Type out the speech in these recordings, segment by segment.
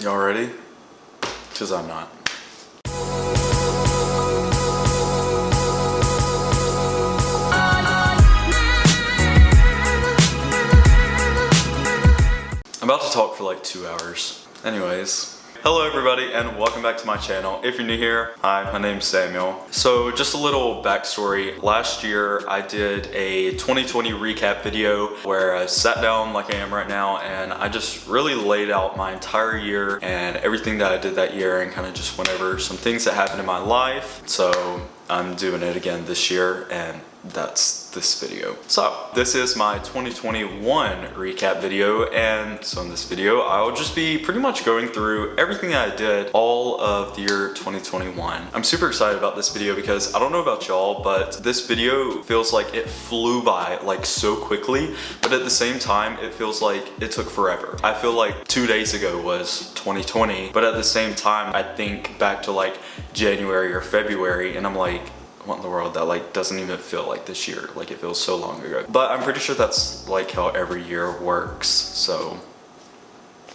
Y'all ready? Because I'm not. I'm about to talk for like 2 hours. Anyways. Hello everybody and welcome back to my channel. If you're new here, hi, my name's Samuel. So just a little backstory. Last year I did a 2020 recap video where I sat down like I am right now and I just really laid out my entire year and everything that I did that year and kind of just went over some things that happened in my life. So I'm doing it again this year and that's this video. So this is my 2021 recap video, and so in this video I'll just be pretty much going through everything that I did all of the year 2021. I'm super excited about this video because I don't know about y'all, but this video feels like it flew by like so quickly, but at the same time it feels like it took forever. I feel like 2 days ago was 2020, but at the same time I think back to like January or February and I'm like, what in the world, that like doesn't even feel like this year, like it feels so long ago. But I'm pretty sure that's like how every year works. So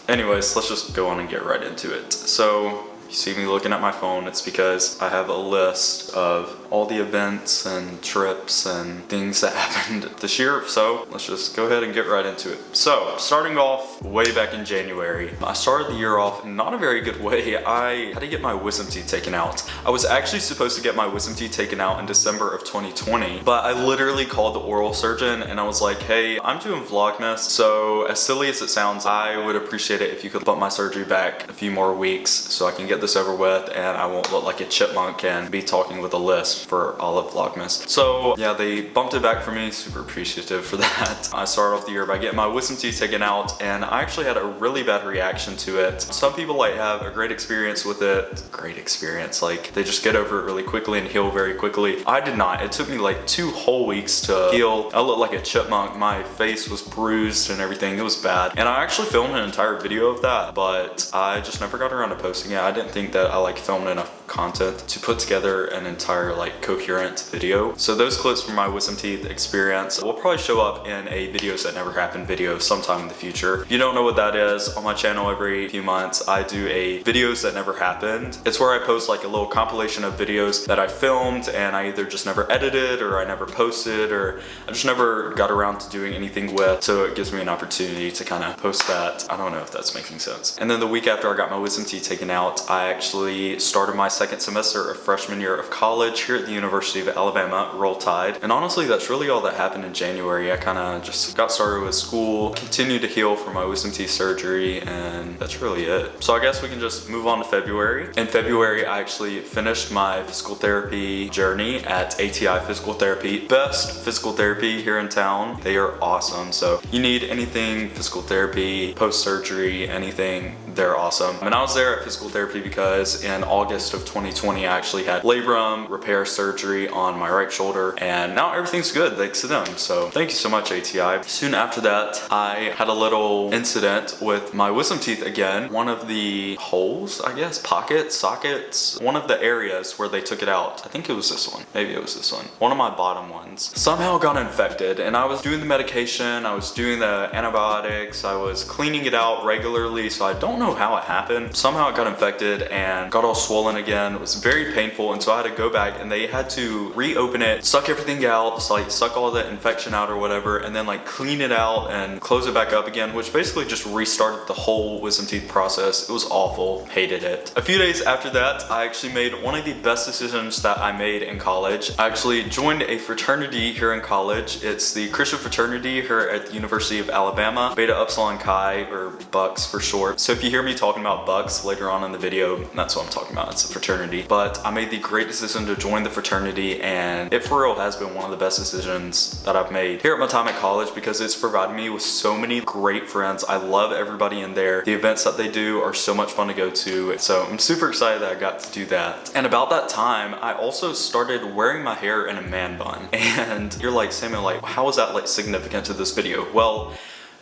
anyways, let's just go on and get right into it. So you see me looking at my phone, it's because I have a list of all the events and trips and things that happened this year. So let's just go ahead and get right into it. So starting off way back in January, I started the year off in not a very good way. I had to get my wisdom teeth taken out. I was actually supposed to get my wisdom teeth taken out in December of 2020, but I literally called the oral surgeon and I was like, hey, I'm doing Vlogmas, so as silly as it sounds, I would appreciate it if you could bump my surgery back a few more weeks so I can get this over with and I won't look like a chipmunk and be talking with a lisp for all of Vlogmas. So yeah, they bumped it back for me, super appreciative for that. I started off the year by getting my wisdom teeth taken out and I actually had a really bad reaction to it. Some people like have a great experience with it. Great experience, like they just get over it really quickly and heal very quickly. I did not. It took me like 2 whole weeks to heal. I looked like a chipmunk. My face was bruised and everything. It was bad. And I actually filmed an entire video of that, but I just never got around to posting it. I didn't think that I like filmed enough content to put together an entire like coherent video. So those clips from my wisdom teeth experience will probably show up in a videos that never happened video sometime in the future. If you don't know what that is, on my channel every few months I do a videos that never happened. It's where I post like a little compilation of videos that I filmed and I either just never edited or I never posted or I just never got around to doing anything with. So it gives me an opportunity to kind of post that. I don't know if that's making sense. And then the week after I got my wisdom teeth taken out, I actually started my second semester of freshman year of college here at the University of Alabama, Roll Tide. And honestly, that's really all that happened in January. I kind of just got started with school, continued to heal from my wisdom teeth surgery, and that's really it. So I guess we can just move on to February. In February, I actually finished my physical therapy journey at ATI Physical Therapy. Best physical therapy here in town. They are awesome. So you need anything physical therapy, post-surgery, anything, they're awesome. And I was there at physical therapy because in August of 2020, I actually had labrum repair surgery on my right shoulder and now everything's good thanks to them. So thank you so much, ATI. Soon after that, I had a little incident with my wisdom teeth again. One of the holes, I guess, pockets, sockets, one of the areas where they took it out. I think it was this one. Maybe it was this one. One of my bottom ones somehow got infected and I was doing the medication, I was doing the antibiotics, I was cleaning it out regularly, so I don't know how it happened. Somehow it got infected and got all swollen again. It was very painful and so I had to go back and they had to reopen it, suck everything out, so like suck all the infection out or whatever, and then like clean it out and close it back up again, which basically just restarted the whole wisdom teeth process. It was awful, hated it. A few days after that, I actually made one of the best decisions that I made in college. I actually joined a fraternity here in college. It's the Christian fraternity here at the University of Alabama, Beta Upsilon Chi, or Bucks for short. So if you hear me talking about Bucks later on in the video, that's what I'm talking about. It's a fraternity. But I made the great decision to join the fraternity and it for real has been one of the best decisions that I've made here at my time at college because it's provided me with so many great friends. I love everybody in there. The events that they do are so much fun to go to. So I'm super excited that I got to do that. And about that time, I also started wearing my hair in a man bun. And you're like, Samuel, like, how is that like significant to this video? Well,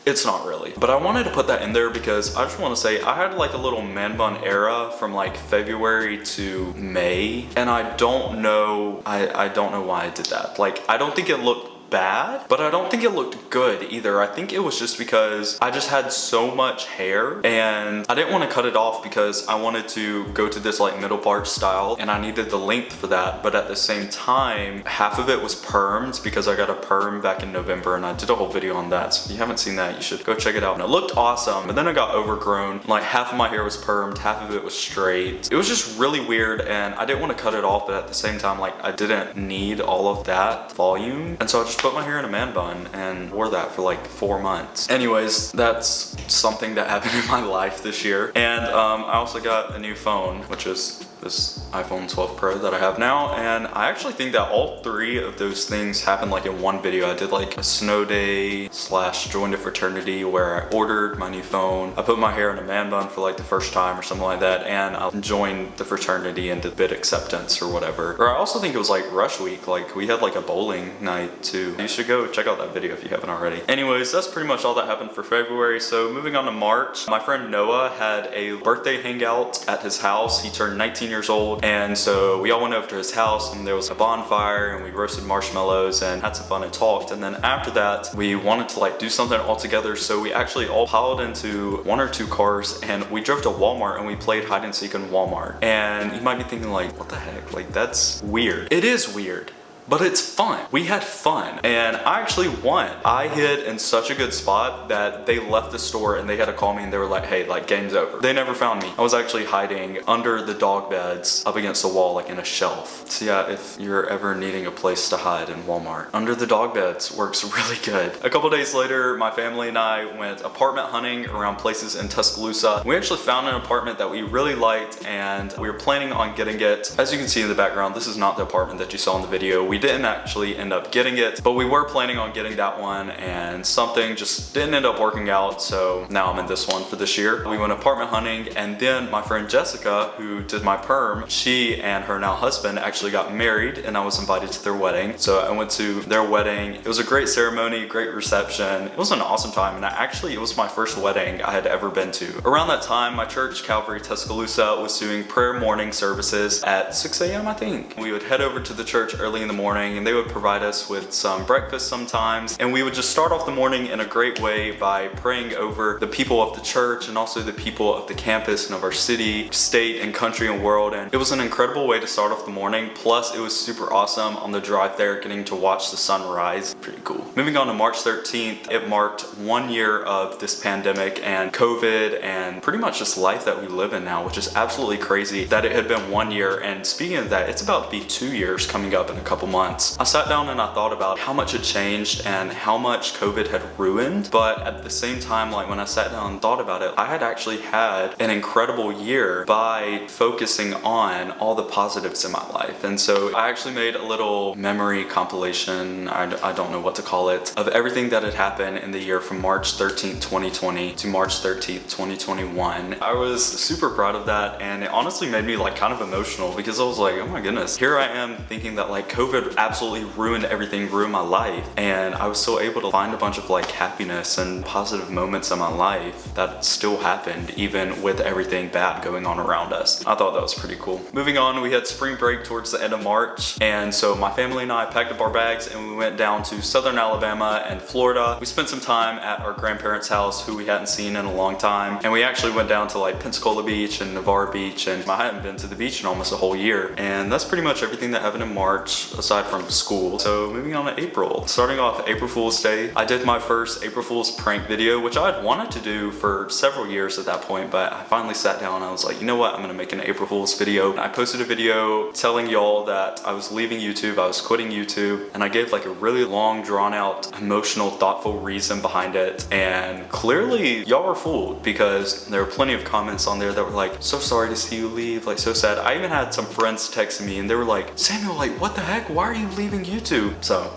it's not really, but I wanted to put that in there because I just want to say I had like a little man bun era from like February to May, and I don't know why I did that. Like, I don't think it looked bad, but I don't think it looked good either. I think it was just because I just had so much hair and I didn't want to cut it off because I wanted to go to this like middle part style and I needed the length for that. But at the same time, half of it was permed because I got a perm back in November and I did a whole video on that. So if you haven't seen that, you should go check it out. And it looked awesome, but then it got overgrown. Like half of my hair was permed, half of it was straight. It was just really weird and I didn't want to cut it off, but at the same time, like I didn't need all of that volume. And so I just put my hair in a man bun and wore that for like 4 months. Anyways, that's something that happened in my life this year. And I also got a new phone, which is this iPhone 12 Pro that I have now, and I actually think that all 3 of those things happened like in one video. I did like a snow day / joined a fraternity where I ordered my new phone. I put my hair in a man bun for like the first time or something like that, and I joined the fraternity and did bid acceptance or whatever. Or I also think it was like rush week, like we had like a bowling night too. You should go check out that video if you haven't already. Anyways, that's pretty much all that happened for February. So moving on to March, my friend Noah had a birthday hangout at his house. He turned 19 years old, and so we all went over to his house and there was a bonfire and we roasted marshmallows and had some fun and talked. And then after that, we wanted to like do something all together, so we actually all piled into 1 or 2 cars and we drove to Walmart and we played hide and seek in Walmart. And you might be thinking like, what the heck, like that's weird. It is weird, but it's fun. We had fun and I actually won. I hid in such a good spot that they left the store and they had to call me and they were like, hey, like game's over. They never found me. I was actually hiding under the dog beds up against the wall, like in a shelf. So yeah, if you're ever needing a place to hide in Walmart, under the dog beds works really good. A couple days later, my family and I went apartment hunting around places in Tuscaloosa. We actually found an apartment that we really liked and we were planning on getting it. As you can see in the background, this is not the apartment that you saw in the video. We didn't actually end up getting it, but we were planning on getting that one and something just didn't end up working out, so now I'm in this one for this year. We went apartment hunting and then my friend Jessica, who did my perm, she and her now husband actually got married and I was invited to their wedding. So I went to their wedding. It was a great ceremony, great reception. It was an awesome time and it was my first wedding I had ever been to. Around that time, my church, Calvary Tuscaloosa, was doing prayer morning services at 6 a.m. I think. We would head over to the church early in the morning and they would provide us with some breakfast sometimes, and we would just start off the morning in a great way by praying over the people of the church and also the people of the campus and of our city, state, and country and world. And it was an incredible way to start off the morning, plus it was super awesome on the drive there getting to watch the sun rise. Pretty cool. Moving on to March 13th, it marked 1 year of this pandemic and COVID and pretty much just life that we live in now, which is absolutely crazy that it had been 1 year. And speaking of that, it's about to be 2 years coming up in a couple months. I sat down and I thought about how much had changed and how much COVID had ruined, but at the same time, like when I sat down and thought about it, I had actually had an incredible year by focusing on all the positives in my life. And so I actually made a little memory compilation, I don't know what to call it, of everything that had happened in the year from March 13th, 2020 to March 13th, 2021. I was super proud of that, and it honestly made me like kind of emotional because I was like, oh my goodness, here I am thinking that like COVID absolutely ruined everything, ruined my life, and I was still able to find a bunch of like happiness and positive moments in my life that still happened even with everything bad going on around us. I thought that was pretty cool. Moving on, we had spring break towards the end of March, and so my family and I packed up our bags and we went down to southern Alabama and Florida. We spent some time at our grandparents' house who we hadn't seen in a long time, and we actually went down to like Pensacola Beach and Navarre Beach, and I hadn't been to the beach in almost a whole year. And that's pretty much everything that happened in March aside from school. So moving on to April. Starting off April Fool's Day, I did my first April Fool's prank video, which I had wanted to do for several years at that point, but I finally sat down and I was like, you know what, I'm gonna make an April Fool's video. I posted a video telling y'all that I was leaving YouTube, I was quitting YouTube, and I gave like a really long, drawn out, emotional, thoughtful reason behind it. And clearly y'all were fooled because there were plenty of comments on there that were like, so sorry to see you leave, like so sad. I even had some friends texting me and they were like, Samuel, like what the heck, why are you leaving YouTube? So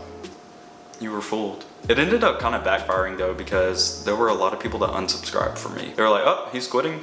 you were fooled. It ended up kind of backfiring though, because there were a lot of people that unsubscribed from me. They were like, oh, he's quitting,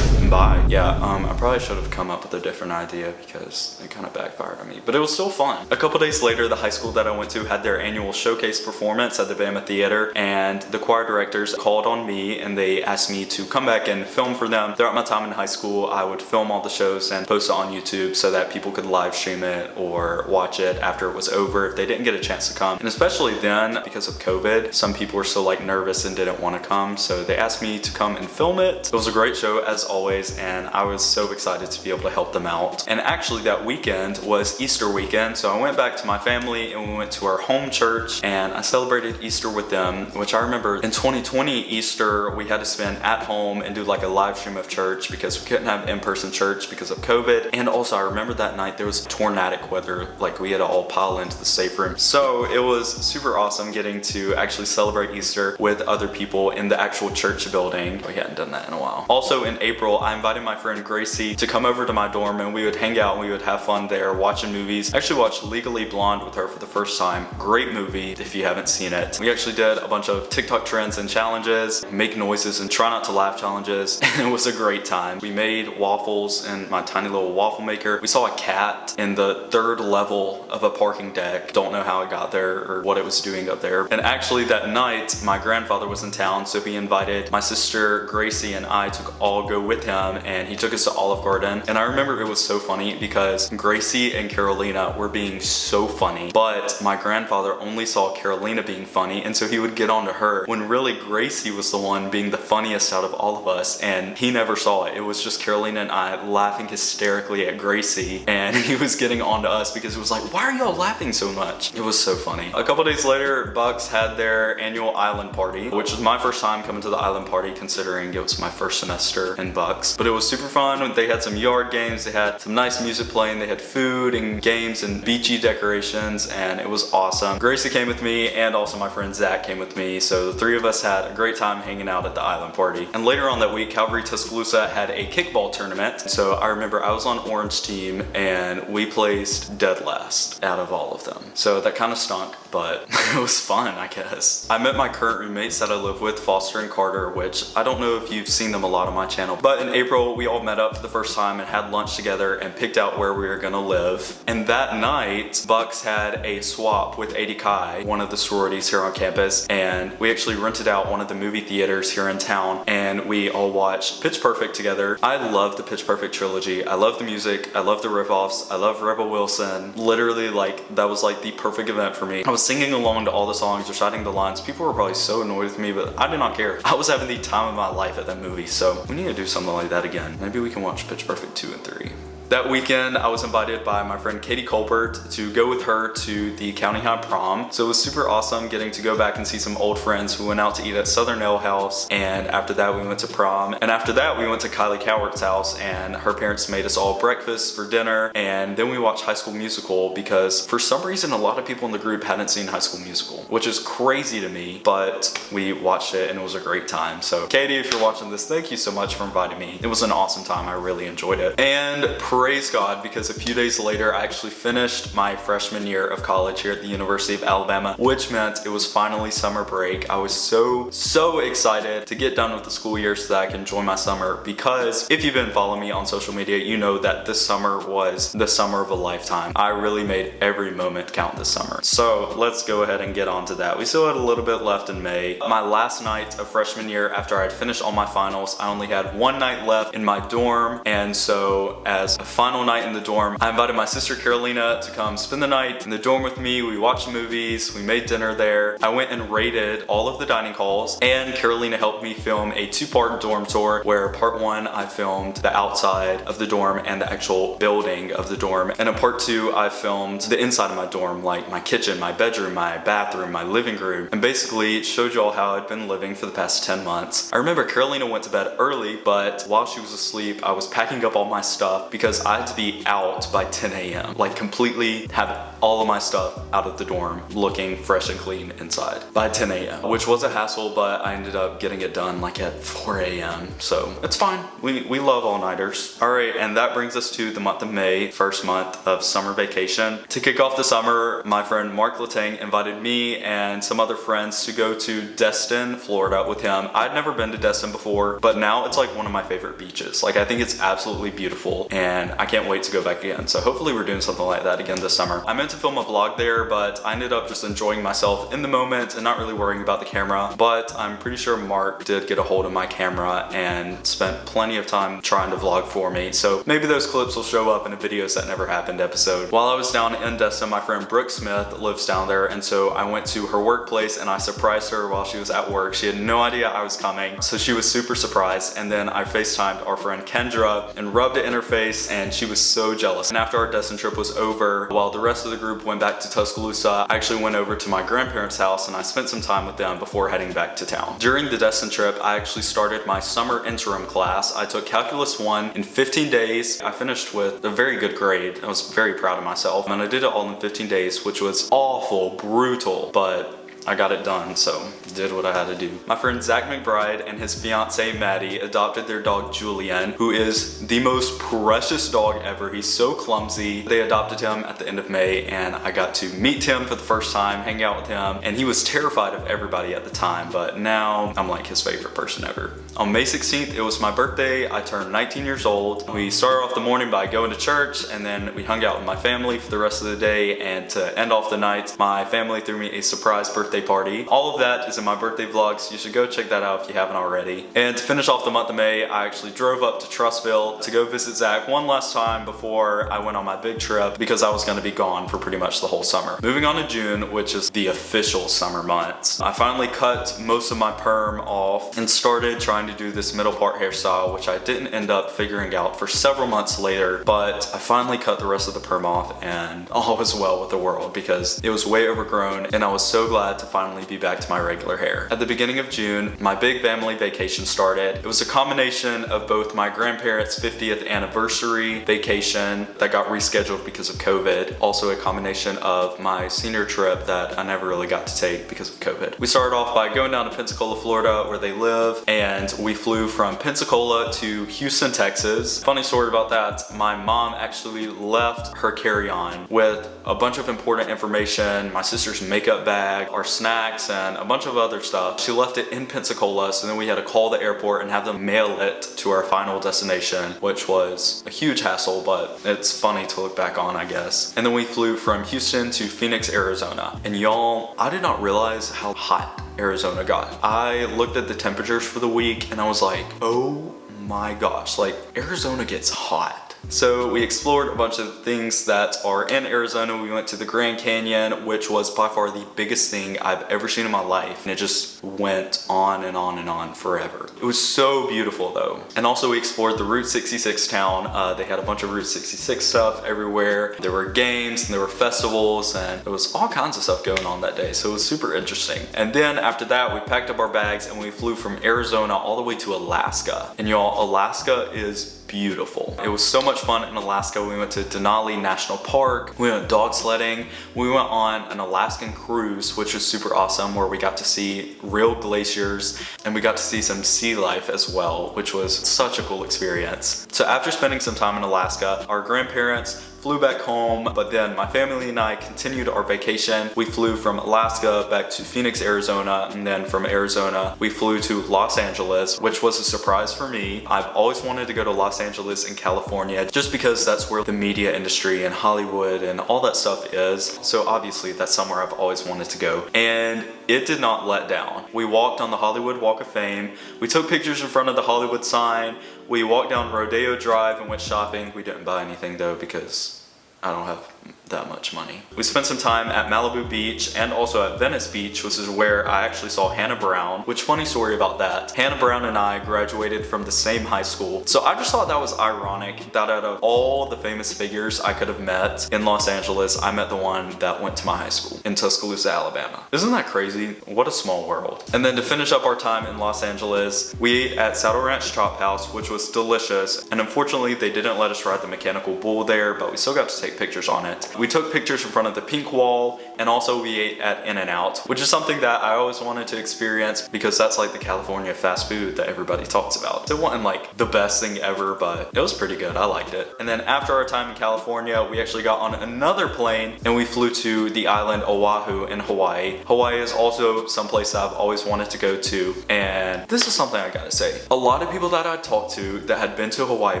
bye. Yeah, I probably should have come up with a different idea because it kind of backfired on me, but it was still fun. A couple days later, the high school that I went to had their annual showcase performance at the Bama Theater, and the choir directors called on me and they asked me to come back and film for them. Throughout my time in high school, I would film all the shows and post it on YouTube so that people could live stream it or watch it after it was over if they didn't get a chance to come. And especially then, because of COVID, some people were still like nervous and didn't want to come, so they asked me to come and film it. It was a great show as always, and I was so excited to be able to help them out. And actually that weekend was Easter weekend, so I went back to my family and we went to our home church and I celebrated Easter with them, which I remember in 2020 Easter we had to spend at home and do like a live stream of church because we couldn't have in-person church because of COVID. And also I remember that night there was tornadic weather, like we had to all pile into the safe room. So it was super awesome getting to actually celebrate Easter with other people in the actual church building. We hadn't done that in a while. Also in April, I invited my friend Gracie to come over to my dorm and we would hang out and we would have fun there watching movies. I actually watched Legally Blonde with her for the first time. Great movie if you haven't seen it. We actually did a bunch of TikTok trends and challenges, make noises and try not to laugh challenges, and it was a great time. We made waffles in my tiny little waffle maker. We saw a cat in the 3rd level of a parking deck. Don't know how it got there or what it was doing up there. And actually that night, my grandfather was in town, so he invited my sister Gracie and I to all go with him, and he took us to Olive Garden. And I remember it was so funny because Gracie and Carolina were being so funny, but my grandfather only saw Carolina being funny, and so he would get on to her when really Gracie was the one being the funniest out of all of us, and he never saw it. It was just Carolina and I laughing hysterically at Gracie, and he was getting on to us because it was like, why are y'all laughing so much? It was so funny. A couple days later, Bucks had their annual island party, which was my first time coming to the island party considering it was my first semester in Bucks. But it was super fun. They had some yard games, they had some nice music playing, they had food and games and beachy decorations, and it was awesome. Gracie came with me and also my friend Zach came with me, so the 3 of us had a great time hanging out at the island party. And later on that week, Calvary Tuscaloosa had a kickball tournament, so I remember I was on orange team and we placed dead last out of all of them. So that kind of stunk, but it was fun, I guess. I met my current roommates that I live with, Foster and Carter, which I don't know if you've seen them a lot on my channel, but in April we all met up for the first time and had lunch together and picked out where we were gonna live. And that night, Bucks had a swap with AD Chi, one of the sororities here on campus, and we actually rented out one of the movie theaters here in town and we all watched Pitch Perfect together. I love the Pitch Perfect trilogy. I love the music, I love the riff-offs, I love Rebel Wilson. Literally, like, that was like the perfect event for me. I was singing along to all the songs, reciting the lines. People were probably so annoyed with me, but I did not care. I was having the time of my life at that movie, so we need to do something like that again. Maybe we can watch Pitch Perfect 2 and 3. That weekend, I was invited by my friend Katie Colbert to go with her to the County High prom. So it was super awesome getting to go back and see some old friends. We went out to eat at Southern Ale House, and after that we went to prom. And after that we went to Kylie Cowart's house, and her parents made us all breakfast for dinner, and then we watched High School Musical because for some reason a lot of people in the group hadn't seen High School Musical, which is crazy to me, but we watched it and it was a great time. So Katie, if you're watching this, thank you so much for inviting me. It was an awesome time. I really enjoyed it. And praise God, because a few days later I actually finished my freshman year of college here at the University of Alabama, which meant it was finally summer break. I was so excited to get done with the school year so that I can enjoy my summer, because if you've been following me on social media, you know that this summer was the summer of a lifetime. I really made every moment count this summer. So let's go ahead and get on to that. We still had a little bit left in May. My last night of freshman year, after I had finished all my finals, I only had one night left in my dorm, and so as a final night in the dorm, I invited my sister Carolina to come spend the night in the dorm with me. We watched movies, we made dinner there. I went and raided all of the dining halls, and Carolina helped me film a 2-part dorm tour where part 1 I filmed the outside of the dorm and the actual building of the dorm, and in part 2 I filmed the inside of my dorm, like my kitchen, my bedroom, my bathroom, my living room, and basically showed y'all how I'd been living for the past 10 months. I remember Carolina went to bed early, but while she was asleep I was packing up all my stuff because I had to be out by 10 a.m. Like completely have all of my stuff out of the dorm looking fresh and clean inside by 10 a.m. which was a hassle, but I ended up getting it done like at 4 a.m. so it's fine. We love all-nighters. All right, and that brings us to the month of May, first month of summer vacation. To kick off the summer, my friend Mark Latang invited me and some other friends to go to Destin, Florida with him. I'd never been to Destin before, but now it's like one of my favorite beaches. Like I think it's absolutely beautiful, and and I can't wait to go back again. So hopefully we're doing something like that again this summer. I meant to film a vlog there, but I ended up just enjoying myself in the moment and not really worrying about the camera. But I'm pretty sure Mark did get a hold of my camera and spent plenty of time trying to vlog for me. So maybe those clips will show up in a videos that never happened episode. While I was down in Destin, my friend Brooke Smith lives down there, and so I went to her workplace and I surprised her while she was at work. She had no idea I was coming, so she was super surprised. And then I FaceTimed our friend Kendra and rubbed it in her face, and she was so jealous. And after our Destin trip was over, while the rest of the group went back to Tuscaloosa, I actually went over to my grandparents' house and I spent some time with them before heading back to town. During the Destin trip, I actually started my summer interim class. I took Calculus 1 in 15 days. I finished with a very good grade. I was very proud of myself, and I did it all in 15 days, which was awful, brutal, but I got it done, so did what I had to do. My friend Zach McBride and his fiance Maddie adopted their dog Julian, who is the most precious dog ever. He's so clumsy. They adopted him at the end of May, and I got to meet him for the first time, hang out with him, and he was terrified of everybody at the time, but now I'm like his favorite person ever. On May 16th, it was my birthday. I turned 19 years old. We started off the morning by going to church, and then we hung out with my family for the rest of the day, and to end off the night, my family threw me a surprise birthday party. All of that is in my birthday vlogs. You should go check that out if you haven't already. And to finish off the month of May, I actually drove up to Trussville to go visit Zach one last time before I went on my big trip, because I was going to be gone for pretty much the whole summer. Moving on to June, which is the official summer months. I finally cut most of my perm off and started trying to do this middle part hairstyle, which I didn't end up figuring out for several months later, but I finally cut the rest of the perm off and all was well with the world because it was way overgrown, and I was so glad to finally be back to my regular hair. At the beginning of June, my big family vacation started. It was a combination of both my grandparents' 50th anniversary vacation that got rescheduled because of COVID, also a combination of my senior trip that I never really got to take because of COVID. We started off by going down to Pensacola, Florida, where they live, and we flew from Pensacola to Houston, Texas. Funny story about that, my mom actually left her carry-on with a bunch of important information, my sister's makeup bag, our snacks, and a bunch of other stuff. She left it in Pensacola, so then we had to call the airport and have them mail it to our final destination, which was a huge hassle, but it's funny to look back on, I guess. And then we flew from Houston to Phoenix, Arizona. And y'all, I did not realize how hot Arizona got. I looked at the temperatures for the week and I was like, oh my gosh, like Arizona gets hot. So we explored a bunch of things that are in Arizona. We went to the Grand Canyon, which was by far the biggest thing I've ever seen in my life. And it just went on and on and on forever. It was so beautiful though. And also we explored the Route 66 town. They had a bunch of Route 66 stuff everywhere. There were games and there were festivals and there was all kinds of stuff going on that day. So it was super interesting. And then after that, we packed up our bags and we flew from Arizona all the way to Alaska. And y'all, Alaska is beautiful. It was so much fun in Alaska. We went to Denali National Park. We went dog sledding. We went on an Alaskan cruise, which was super awesome, where we got to see real glaciers and we got to see some sea life as well, which was such a cool experience. So after spending some time in Alaska, our grandparents flew back home, but then my family and I continued our vacation. We flew from Alaska back to Phoenix, Arizona, and then from Arizona, we flew to Los Angeles, which was a surprise for me. I've always wanted to go to Los Angeles in California, just because that's where the media industry and Hollywood and all that stuff is. So obviously that's somewhere I've always wanted to go. And it did not let down. We walked on the Hollywood Walk of Fame. We took pictures in front of the Hollywood sign. We walked down Rodeo Drive and went shopping. We didn't buy anything though because I don't have that much money. We spent some time at Malibu Beach and also at Venice Beach, which is where I actually saw Hannah Brown, which funny story about that. Hannah Brown and I graduated from the same high school. So I just thought that was ironic that out of all the famous figures I could have met in Los Angeles, I met the one that went to my high school in Tuscaloosa, Alabama. Isn't that crazy? What a small world. And then to finish up our time in Los Angeles, we ate at Saddle Ranch Chop House, which was delicious. And unfortunately, they didn't let us ride the mechanical bull there, but we still got to take take pictures on it. We took pictures in front of the pink wall, and also we ate at In-N-Out, which is something that I always wanted to experience because that's like the California fast food that everybody talks about. It wasn't like the best thing ever, but it was pretty good. I liked it. And then after our time in California, we actually got on another plane and we flew to the island Oahu in Hawaii. Hawaii is also someplace I've always wanted to go to, and this is something I gotta say. A lot of people that I talked to that had been to Hawaii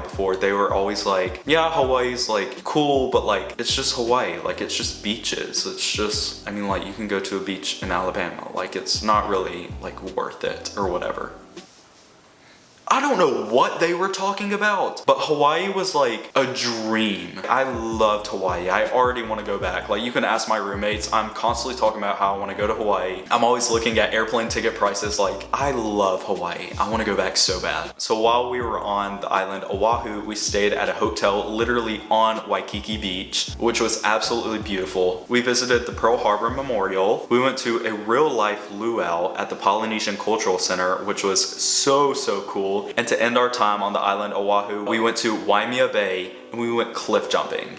before, they were always like, yeah, Hawaii's like cool, but like it's just Hawaii, like it's just beaches. It's just, I mean, like you can go to a beach in Alabama, like it's not really like worth it or whatever. I don't know what they were talking about, but Hawaii was like a dream. I loved Hawaii. I already want to go back. Like you can ask my roommates, I'm constantly talking about how I want to go to Hawaii. I'm always looking at airplane ticket prices. Like I love Hawaii. I want to go back so bad. So while we were on the island Oahu, we stayed at a hotel literally on Waikiki Beach, which was absolutely beautiful. We visited the Pearl Harbor Memorial. We went to a real life luau at the Polynesian Cultural Center, which was so cool. And to end our time on the island Oahu, we went to Waimea Bay and we went cliff jumping.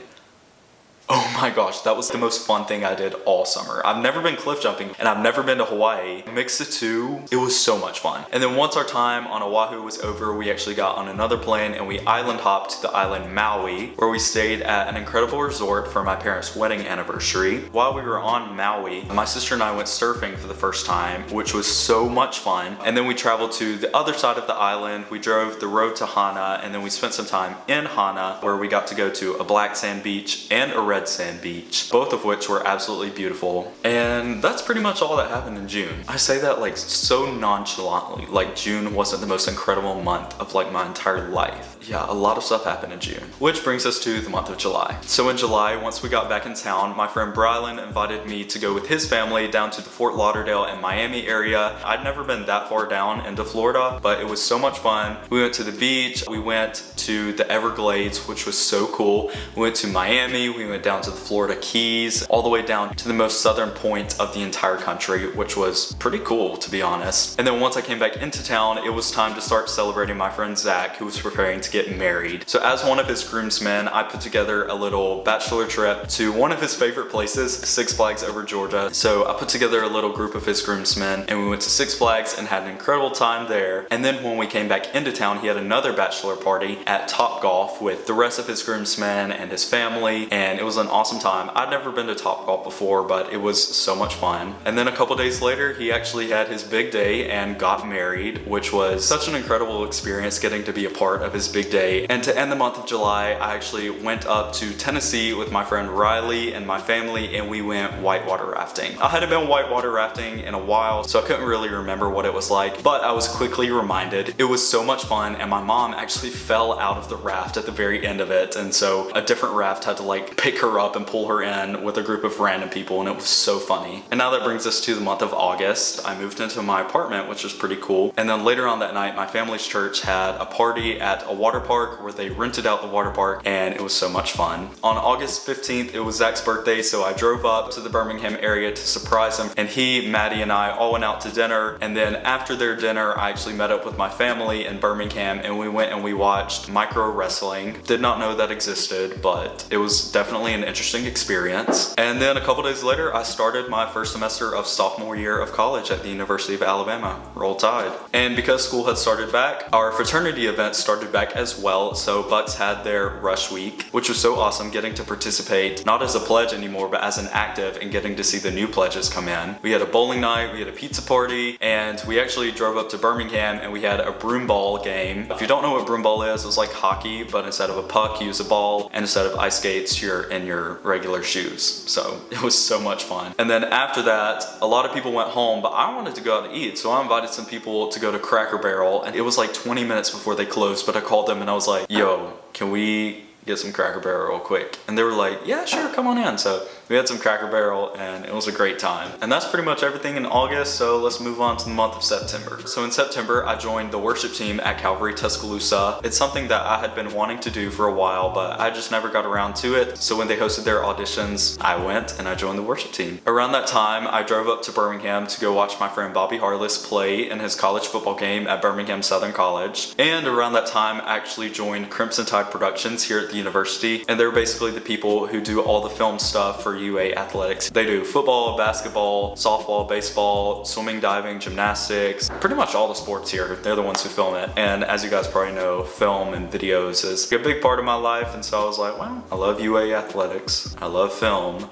Oh my gosh, that was the most fun thing I did all summer. I've never been cliff jumping and I've never been to Hawaii. Mix the two, it was so much fun. And then once our time on Oahu was over, we actually got on another plane and we island hopped to the island Maui, where we stayed at an incredible resort for my parents' wedding anniversary. While we were on Maui, my sister and I went surfing for the first time, which was so much fun. And then we traveled to the other side of the island. We drove the road to Hana, and then we spent some time in Hana, where we got to go to a black sand beach and a red sand beach, both of which were absolutely beautiful. And that's pretty much all that happened in June. I say that like so nonchalantly, like June wasn't the most incredible month of like my entire life. Yeah, a lot of stuff happened in June. Which brings us to the month of July. So in July, once we got back in town, my friend Brylan invited me to go with his family down to the Fort Lauderdale and Miami area. I'd never been that far down into Florida, but it was so much fun. We went to the beach, we went to the Everglades, which was so cool. We went to Miami, we went down to the Florida Keys, all the way down to the most southern point of the entire country, which was pretty cool, to be honest. And then once I came back into town, it was time to start celebrating my friend Zach, who was preparing to get married. So as one of his groomsmen, I put together a little bachelor trip to one of his favorite places, Six Flags over Georgia. So I put together a little group of his groomsmen and we went to Six Flags and had an incredible time there. And then when we came back into town, he had another bachelor party at Topgolf with the rest of his groomsmen and his family, and it was an awesome time. I'd never been to Topgolf before, but it was so much fun. And then a couple days later, he actually had his big day and got married, which was such an incredible experience getting to be a part of his big day. And to end the month of July, I actually went up to Tennessee with my friend Riley and my family, and we went whitewater rafting. I hadn't been whitewater rafting in a while, so I couldn't really remember what it was like, but I was quickly reminded. It was so much fun, and my mom actually fell out of the raft at the very end of it, and so a different raft had to like pick her up and pull her in with a group of random people, and it was so funny. And now that brings us to the month of August. I moved into my apartment, which was pretty cool. And then later on that night, my family's church had a party at a water park where they rented out the water park, and it was so much fun. On August 15th, it was Zach's birthday, so I drove up to the Birmingham area to surprise him, and he, Maddie, and I all went out to dinner. And then after their dinner, I actually met up with my family in Birmingham, and we went and we watched micro wrestling. Did not know that existed, but it was definitely an interesting experience. And then a couple days later, I started my first semester of sophomore year of college at the University of Alabama. Roll Tide. And because school had started back, our fraternity events started back as well. So Bucks had their rush week, which was so awesome, getting to participate not as a pledge anymore, but as an active, and getting to see the new pledges come in. We had a bowling night, we had a pizza party, and we actually drove up to Birmingham and we had a broomball game. If you don't know what broomball is, it's like hockey, but instead of a puck, you use a ball, and instead of ice skates, you're in your regular shoes. So it was so much fun. And then after that, a lot of people went home, but I wanted to go out to eat, so I invited some people to go to Cracker Barrel, and it was like 20 minutes before they closed, but I called them and I was like, yo, can we get some Cracker Barrel real quick? And they were like, yeah, sure, come on in. So We had some Cracker Barrel and it was a great time. And that's pretty much everything in August, so let's move on to the month of September. So in September, I joined the worship team at Calvary, Tuscaloosa. It's something that I had been wanting to do for a while, but I just never got around to it. So when they hosted their auditions, I went and I joined the worship team. Around that time, I drove up to Birmingham to go watch my friend Bobby Harless play in his college football game at Birmingham Southern College. And around that time, I actually joined Crimson Tide Productions here at the university. And they're basically the people who do all the film stuff for UA athletics. They do football, basketball, softball, baseball, swimming, diving, gymnastics, pretty much all the sports here. They're the ones who film it. And as you guys probably know, film and videos is a big part of my life. And so I was like, well, I love UA athletics. I love film.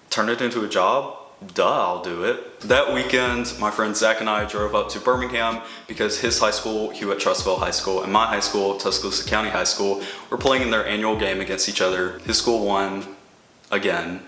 Turn it into a job? Duh, I'll do it. That weekend, my friend Zach and I drove up to Birmingham because his high school, Hewitt-Trussville High School, and my high school, Tuscaloosa County High School, were playing in their annual game against each other. His school won again,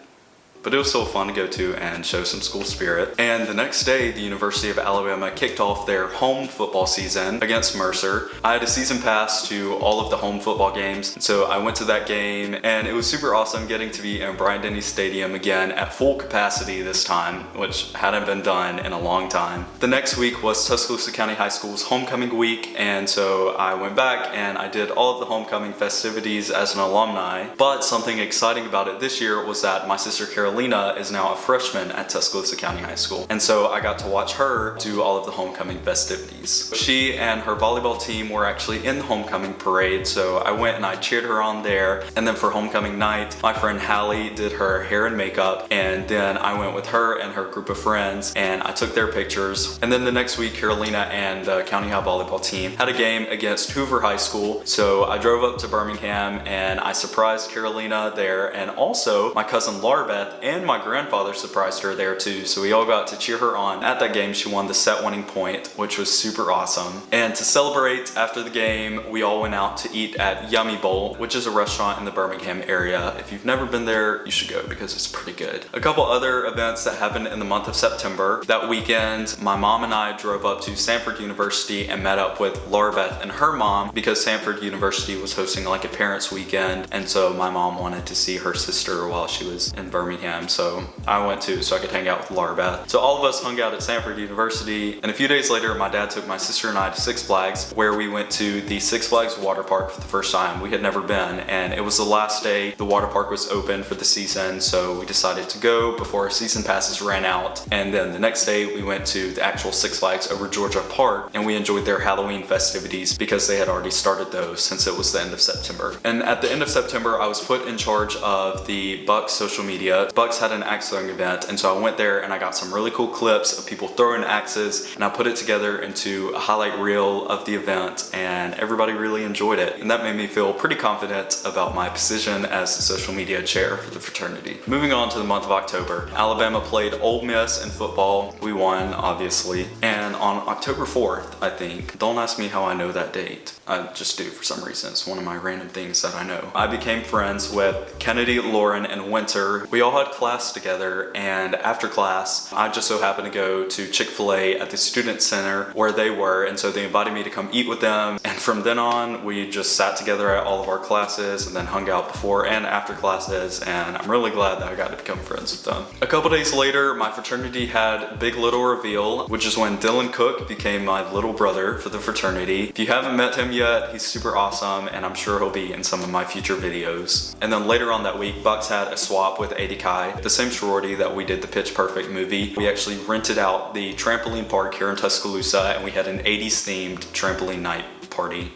but it was still fun to go to and show some school spirit. And the next day, the University of Alabama kicked off their home football season against Mercer. I had a season pass to all of the home football games, so I went to that game, and it was super awesome getting to be in Bryant-Denny Stadium again at full capacity this time, which hadn't been done in a long time. The next week was Tuscaloosa County High School's homecoming week, and so I went back and I did all of the homecoming festivities as an alumni. But something exciting about it this year was that my sister Carolina is now a freshman at Tuscaloosa County High School. And so I got to watch her do all of the homecoming festivities. She and her volleyball team were actually in the homecoming parade, so I went and I cheered her on there. And then for homecoming night, my friend Hallie did her hair and makeup, and then I went with her and her group of friends and I took their pictures. And then the next week, Carolina and the County High volleyball team had a game against Hoover High School. So I drove up to Birmingham and I surprised Carolina there, and also my cousin Larbeth and my grandfather surprised her there too, so we all got to cheer her on. At that game, she won the set winning point, which was super awesome. And to celebrate after the game, we all went out to eat at Yummy Bowl, which is a restaurant in the Birmingham area. If you've never been there, you should go because it's pretty good. A couple other events that happened in the month of September. That weekend, my mom and I drove up to Samford University and met up with Larbeth and her mom because Samford University was hosting like a parents weekend, and so my mom wanted to see her sister while she was in Birmingham. So I went too, so I could hang out with Larbeth. So all of us hung out at Samford University, and a few days later, my dad took my sister and I to Six Flags, where we went to the Six Flags water park for the first time. We had never been, and it was the last day the water park was open for the season, so we decided to go before our season passes ran out. And then the next day, we went to the actual Six Flags over Georgia Park, and we enjoyed their Halloween festivities because they had already started those since it was the end of September. And at the end of September, I was put in charge of the Bucks social media. Bucks had an axe throwing event, and so I went there and I got some really cool clips of people throwing axes, and I put it together into a highlight reel of the event, and everybody really enjoyed it. And that made me feel pretty confident about my position as the social media chair for the fraternity. Moving on to the month of October, Alabama played Ole Miss in football. We won, obviously. And on October 4th, I think, don't ask me how I know that date. I just do for some reason. It's one of my random things that I know. I became friends with Kennedy, Lauren, and Winter. We all had class together, and after class, I just so happened to go to Chick-fil-A at the Student Center where they were, and so they invited me to come eat with them. And from then on, we just sat together at all of our classes and then hung out before and after classes, and I'm really glad that I got to become friends with them. A couple days later, my fraternity had Big Little Reveal, which is when Dylan Cook became my little brother for the fraternity. If you haven't met him yet, he's super awesome, and I'm sure he'll be in some of my future videos. And then later on that week, Bucks had a swap with AD Chi, the same sorority that we did the Pitch Perfect movie. We actually rented out the trampoline park here in Tuscaloosa, and we had an 80s themed trampoline night party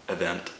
event.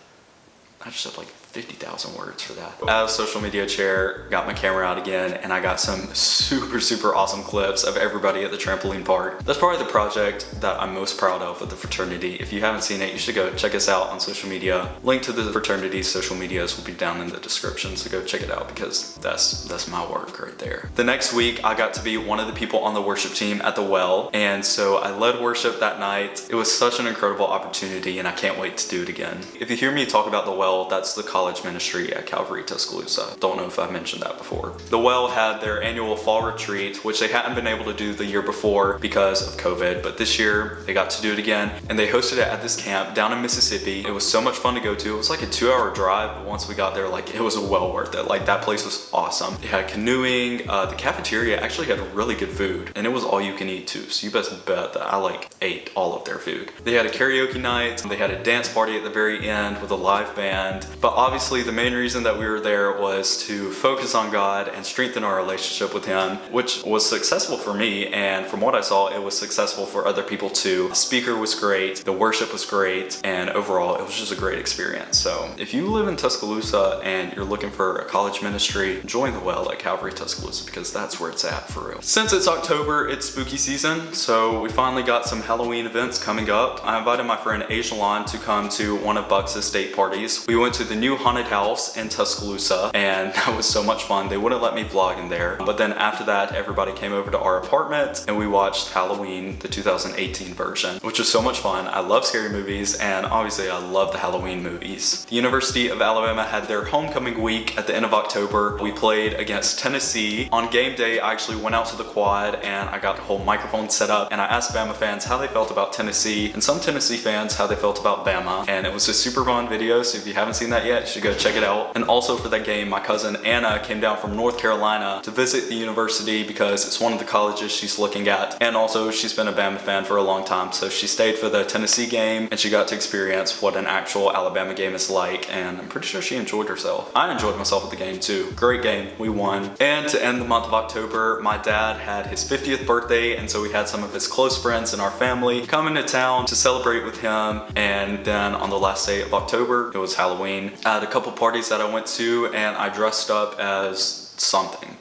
I just said like 50,000 words for that. As social media chair, got my camera out again, and I got some super awesome clips of everybody at the trampoline park. That's probably the project that I'm most proud of with the fraternity. If you haven't seen it, you should go check us out on social media. Link to the fraternity's social medias will be down in the description, so go check it out because that's my work right there. The next week, I got to be one of the people on the worship team at the Well, and so I led worship that night. It was such an incredible opportunity, and I can't wait to do it again. If you hear me talk about the Well, that's the college college ministry at Calvary, Tuscaloosa. Don't know if I've mentioned that before. The Well had their annual fall retreat, which they hadn't been able to do the year before because of COVID, but this year they got to do it again, and they hosted it at this camp down in Mississippi. It was so much fun to go to. It was like a 2-hour drive, but once we got there, like, it was well worth it. Like, that place was awesome. They had canoeing. The cafeteria actually had really good food, and it was all you can eat too, so you best bet that I like ate all of their food. They had a karaoke night. They had a dance party at the very end with a live band, but obviously the main reason that we were there was to focus on God and strengthen our relationship with Him, which was successful for me, and from what I saw, it was successful for other people too. The speaker was great, the worship was great, and overall it was just a great experience. So if you live in Tuscaloosa and you're looking for a college ministry, join the Well at Calvary, Tuscaloosa, because that's where it's at for real. Since it's October, it's spooky season, so we finally got some Halloween events coming up. I invited my friend Ajalon to come to one of Bucks' state parties. We went to the new haunted house in Tuscaloosa, and that was so much fun. They wouldn't let me vlog in there, but then after that, everybody came over to our apartment and we watched Halloween, the 2018 version, which was so much fun. I love scary movies, and obviously I love the Halloween movies. The University of Alabama had their homecoming week at the end of October. We played against Tennessee. On game day, I actually went out to the quad and I got the whole microphone set up, and I asked Bama fans how they felt about Tennessee, and some Tennessee fans how they felt about Bama, and it was a super fun video, so if you haven't seen that yet, you should go check it out. And also for that game, my cousin Anna came down from North Carolina to visit the university because it's one of the colleges she's looking at, and also she's been a Bama fan for a long time, so she stayed for the Tennessee game and she got to experience what an actual Alabama game is like, and I'm pretty sure she enjoyed herself. I enjoyed myself at the game too. Great game, we won. And to end the month of October, my dad had his 50th birthday, and so we had some of his close friends and our family come into town to celebrate with him. And then on the last day of October, it was Halloween. I had a couple parties that I went to and I dressed up as something.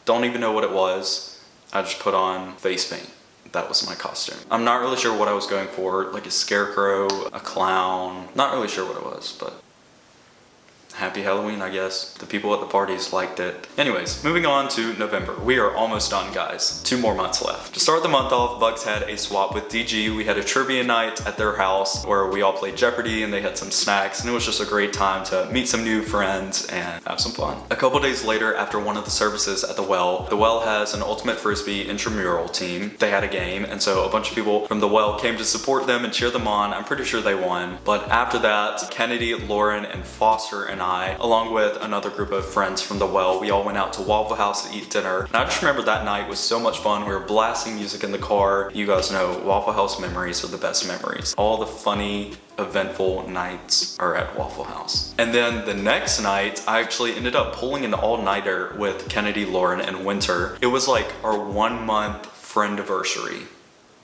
Don't even know what it was. I just put on face paint. That was my costume. I'm not really sure what I was going for, like a scarecrow, a clown. Not really sure what it was, but happy Halloween, I guess. The people at the parties liked it. Anyways, moving on to November. We are almost done, guys. 2 more months left. To start the month off, Bucks had a swap with DG. We had a trivia night at their house where we all played Jeopardy and they had some snacks, and it was just a great time to meet some new friends and have some fun. A couple days later, after one of the services at the Well has an Ultimate Frisbee intramural team. They had a game, and so a bunch of people from the Well came to support them and cheer them on. I'm pretty sure they won. But after that, Kennedy, Lauren, and Foster and I, along with another group of friends from the Well, we all went out to Waffle House to eat dinner. And I just remember that night was so much fun. We were blasting music in the car. You guys know Waffle House memories are the best memories. All the funny, eventful nights are at Waffle House. And then the next night, I actually ended up pulling an all-nighter with Kennedy, Lauren, and Winter. It was like our 1-month friend-iversary.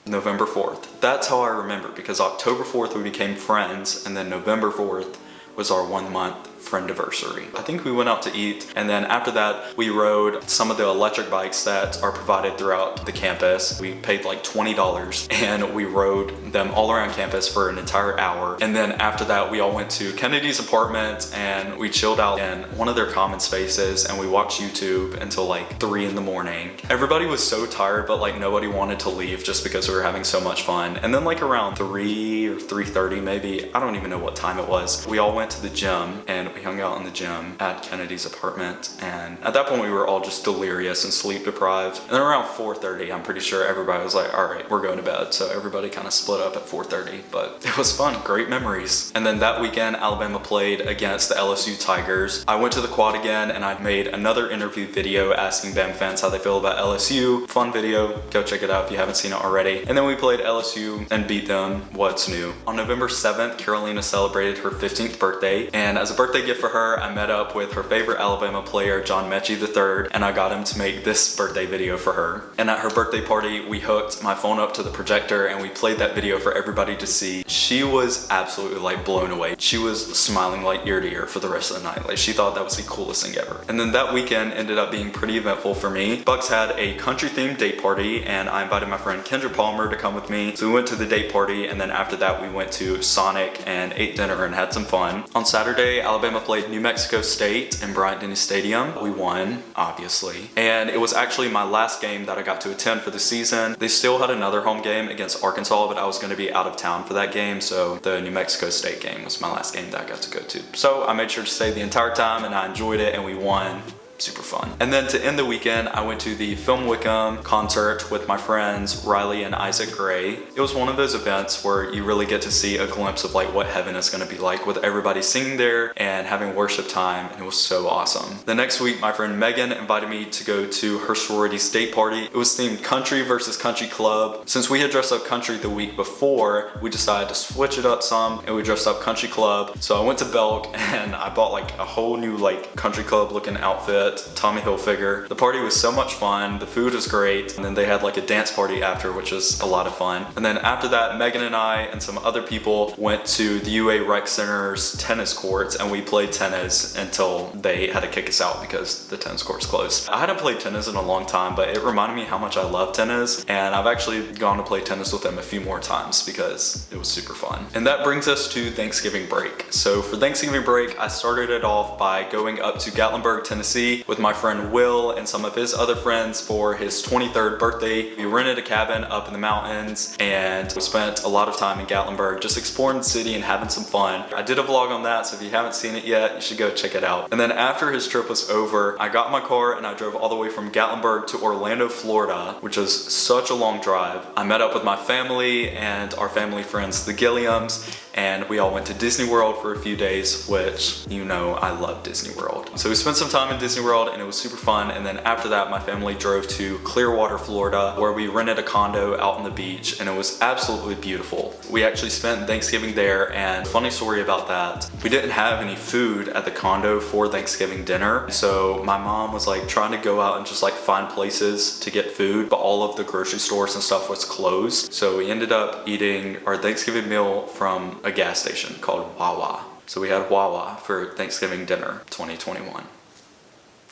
November 4th. That's how I remember, because October 4th we became friends, and then November 4th was our 1-month friend-iversary. I think we went out to eat, and then after that we rode some of the electric bikes that are provided throughout the campus. We paid like $20 and we rode them all around campus for an entire hour. And then after that we all went to Kennedy's apartment and we chilled out in one of their common spaces and we watched YouTube until like 3 in the morning. Everybody was so tired, but like nobody wanted to leave just because we were having so much fun. And then like around 3 or 3:30 maybe, I don't even know what time it was, we all went to the gym and we hung out in the gym at Kennedy's apartment, and at that point we were all just delirious and sleep deprived. And then around 4:30, I'm pretty sure everybody was like, all right, we're going to bed. So everybody kind of split up at 4:30, but it was fun, great memories. And then that weekend, Alabama played against the LSU Tigers. I went to the quad again and I made another interview video asking Bama fans how they feel about LSU. Fun video, go check it out if you haven't seen it already. And then we played LSU and beat them. What's new? On November 7th, Carolina celebrated her 15th birthday, and as a birthday gift for her, I met up with her favorite Alabama player, John Mechie III, and I got him to make this birthday video for her. And at her birthday party, we hooked my phone up to the projector and we played that video for everybody to see. She was absolutely like blown away. She was smiling like ear to ear for the rest of the night. Like she thought that was the coolest thing ever. And then that weekend ended up being pretty eventful for me. Bucks had a country themed date party and I invited my friend Kendra Palmer to come with me. So we went to the date party, and then after that we went to Sonic and ate dinner and had some fun. On Saturday, Alabama Alabama played New Mexico State in Bryant-Denny Stadium. We won, obviously. And it was actually my last game that I got to attend for the season. They still had another home game against Arkansas, but I was going to be out of town for that game, so the New Mexico State game was my last game that I got to go to. So I made sure to stay the entire time, and I enjoyed it, and we won. Super fun. And then to end the weekend, I went to the Film Wickham concert with my friends Riley and Isaac Gray. It was one of those events where you really get to see a glimpse of like what heaven is going to be like, with everybody singing there and having worship time, and it was so awesome. The next week, my friend Megan invited me to go to her sorority's state party. It was themed country versus country club. Since we had dressed up country the week before, we decided to switch it up some, and we dressed up country club. So I went to Belk and I bought like a whole new like country club looking outfit, Tommy Hilfiger. The party was so much fun. The food was great. And then they had like a dance party after, which was a lot of fun. And then after that, Megan and I and some other people went to the UA Rec Center's tennis courts, and we played tennis until they had to kick us out because the tennis courts closed. I hadn't played tennis in a long time, but it reminded me how much I love tennis, and I've actually gone to play tennis with them a few more times because it was super fun. And that brings us to Thanksgiving break. So for Thanksgiving break, I started it off by going up to Gatlinburg, Tennessee with my friend Will and some of his other friends for his 23rd birthday. We rented a cabin up in the mountains, and we spent a lot of time in Gatlinburg just exploring the city and having some fun. I did a vlog on that, so if you haven't seen it yet, you should go check it out. And then after his trip was over, I got in my car and I drove all the way from Gatlinburg to Orlando, Florida, which is such a long drive. I met up with my family and our family friends, the Gilliams, and we all went to Disney World for a few days, which, you know, I love Disney World. So we spent some time in Disney World and it was super fun. And then after that, my family drove to Clearwater, Florida, where we rented a condo out on the beach, and it was absolutely beautiful. We actually spent Thanksgiving there, and funny story about that, we didn't have any food at the condo for Thanksgiving dinner. So my mom was like trying to go out and just like find places to get food, but all of the grocery stores and stuff was closed. So we ended up eating our Thanksgiving meal from a gas station called Wawa. So we had Wawa for Thanksgiving dinner 2021.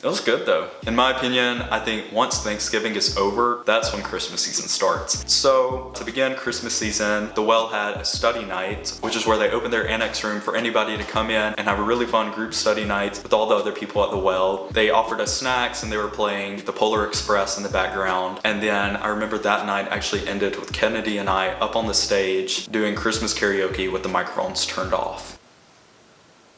It was good though. In my opinion, I think once Thanksgiving is over, that's when Christmas season starts. So to begin Christmas season, the Well had a study night, which is where they open their annex room for anybody to come in and have a really fun group study night with all the other people at the Well. They offered us snacks and they were playing the Polar Express in the background. And then I remember that night actually ended with Kennedy and I up on the stage doing Christmas karaoke with the microphones turned off.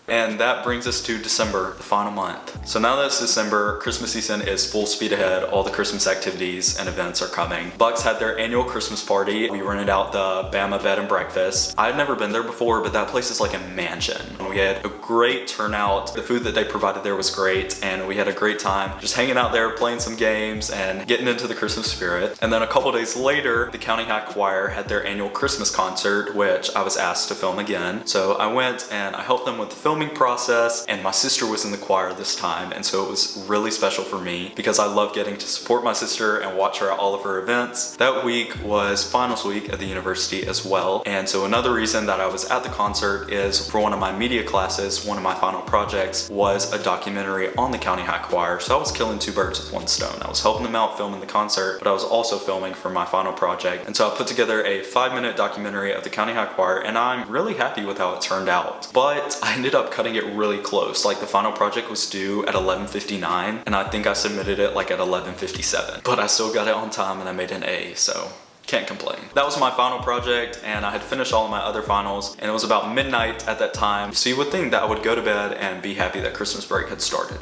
And that brings us to December, the final month. So now that it's December, Christmas season is full speed ahead. All the Christmas activities and events are coming. Bucks had their annual Christmas party. We rented out the Bama Bed and Breakfast. I'd never been there before, but that place is like a mansion. We had a great turnout. The food that they provided there was great, and we had a great time just hanging out there, playing some games and getting into the Christmas spirit. And then a couple days later, the County High Choir had their annual Christmas concert, which I was asked to film again. So I went and I helped them with the filming process, and my sister was in the choir this time, and so it was really special for me because I love getting to support my sister and watch her at all of her events. That week was finals week at the university as well, and so another reason that I was at the concert is for one of my media classes. One of my final projects was a documentary on the County High Choir, so I was killing two birds with one stone. I was helping them out filming the concert, but I was also filming for my final project, and so I put together a 5-minute documentary of the County High Choir, and I'm really happy with how it turned out. But I ended up cutting it really close. Like the final project was due at 11:59, and I think I submitted it like at 11:57, but I still got it on time and I made an A, so can't complain. That was my final project, and I had finished all of my other finals, and it was about midnight at that time, so you would think that I would go to bed and be happy that Christmas break had started.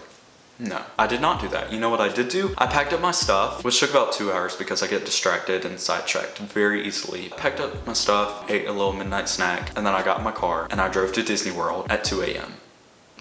No, I did not do that. You know what I did do? I packed up my stuff, which took about 2 hours because I get distracted and sidetracked very easily. I packed up my stuff, ate a little midnight snack, and then I got in my car and I drove to Disney World at 2 a.m.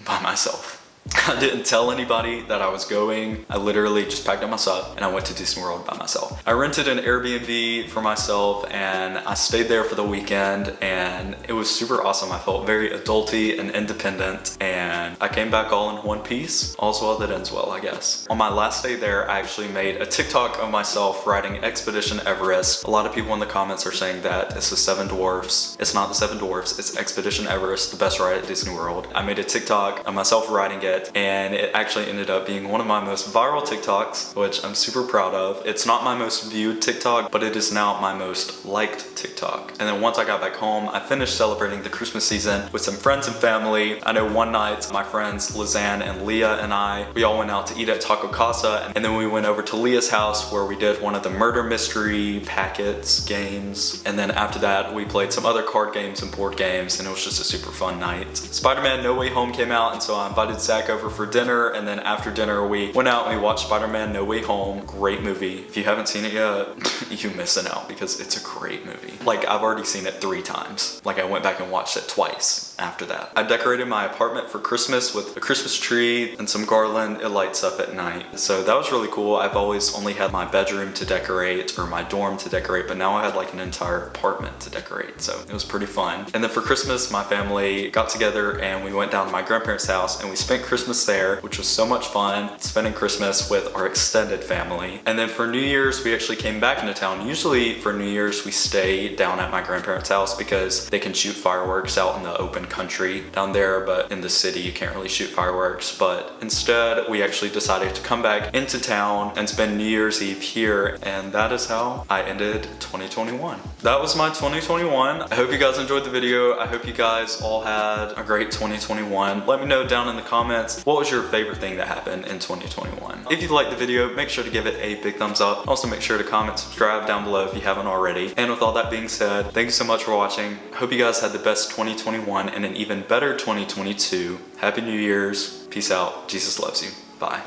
by myself. I didn't tell anybody that I was going. I literally just packed up my stuff and I went to Disney World by myself. I rented an Airbnb for myself and I stayed there for the weekend, and it was super awesome. I felt very adulty and independent, and I came back all in one piece. All's well that ends well, I guess. On my last day there, I actually made a TikTok of myself riding Expedition Everest. A lot of people in the comments are saying that it's the Seven Dwarfs. It's not the Seven Dwarfs, it's Expedition Everest, the best ride at Disney World. I made a TikTok of myself riding it, it, and it actually ended up being one of my most viral TikToks, which I'm super proud of. It's not my most viewed TikTok, but it is now my most liked TikTok. And then once I got back home, I finished celebrating the Christmas season with some friends and family. I know one night my friends Lizanne and Leah and we all went out to eat at Taco Casa, and then we went over to Leah's house where we did one of the murder mystery packets games, and then after that we played some other card games and board games, and it was just a super fun night. Spider-Man No Way Home came out, and so I invited Zach over for dinner, and then after dinner we went out and we watched Spider-Man No Way Home. Great movie. If you haven't seen it yet, you're missing out because it's a great movie. Like, I've already seen it 3 times. Like, I went back and watched it twice after that. I decorated my apartment for Christmas with a Christmas tree and some garland. It lights up at night. So that was really cool. I've always only had my bedroom to decorate or my dorm to decorate, but now I had like an entire apartment to decorate. So it was pretty fun. And then for Christmas, my family got together and we went down to my grandparents' house and we spent Christmas there, which was so much fun, spending Christmas with our extended family. And then for New Year's, we actually came back into town. Usually for New Year's, we stay down at my grandparents' house because they can shoot fireworks out in the open country down there, but in the city, you can't really shoot fireworks. But instead, we actually decided to come back into town and spend New Year's Eve here, and that is how I ended 2021. That was my 2021. I hope you guys enjoyed the video. I hope you guys all had a great 2021. Let me know down in the comments, what was your favorite thing that happened in 2021? If you liked the video, make sure to give it a big thumbs up. Also make sure to comment, subscribe down below if you haven't already. And with all that being said, thank you so much for watching. I hope you guys had the best 2021 and an even better 2022. Happy New Year's. Peace out. Jesus loves you. Bye.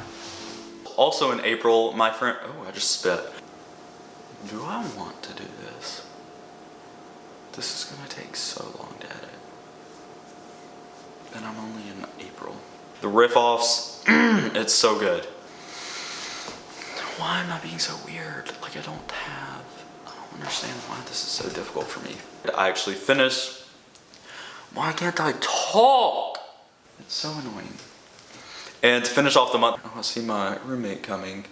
Also in April, my friend, oh, I just spit. Do I want to do this? This is gonna take so long to edit. And I'm only in April. The riff-offs, it's so good. Why am I being so weird? Like I don't understand why this is so difficult for me. I actually finished. Why can't I talk? It's so annoying. And to finish off the month, oh, I see my roommate coming.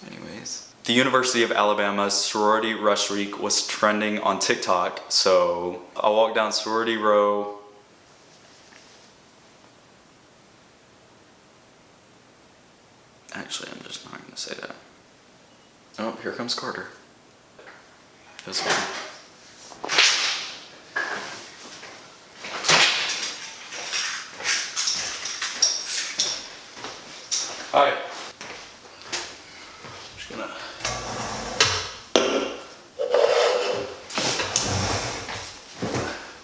Anyways. The University of Alabama's sorority rush week was trending on TikTok, so I walked down sorority row. Actually, I'm just not gonna say that. Oh, here comes Carter. This one. Hi. Just gonna.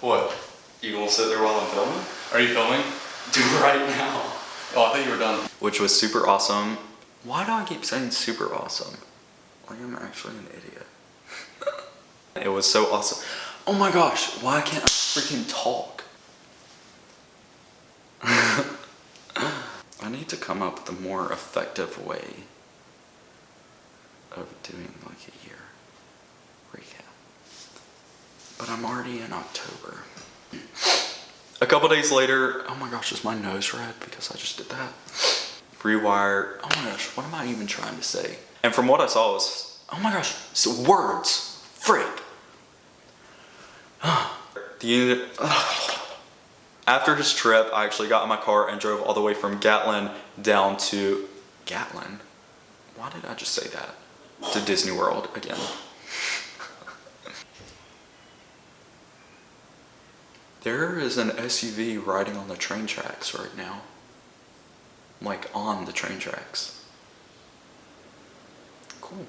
What? You gonna sit there while I'm filming? Are you filming? Do it right now. Oh, I thought you were done. Which was super awesome. Why do I keep saying super awesome? Like I'm actually an idiot. It was so awesome. Oh my gosh, why can't I freaking talk? I need to come up with a more effective way of doing like a year recap. But I'm already in October. A couple days later, oh my gosh, is my nose red because I just did that? Rewire, oh my gosh, what am I even trying to say? And from what I saw was, oh my gosh, so words, frick. After his trip, I actually got in my car and drove all the way from Gatlin down to, Gatlin? Why did I just say that? To Disney World again. There is an SUV riding on the train tracks right now. Like on the train tracks. Cool.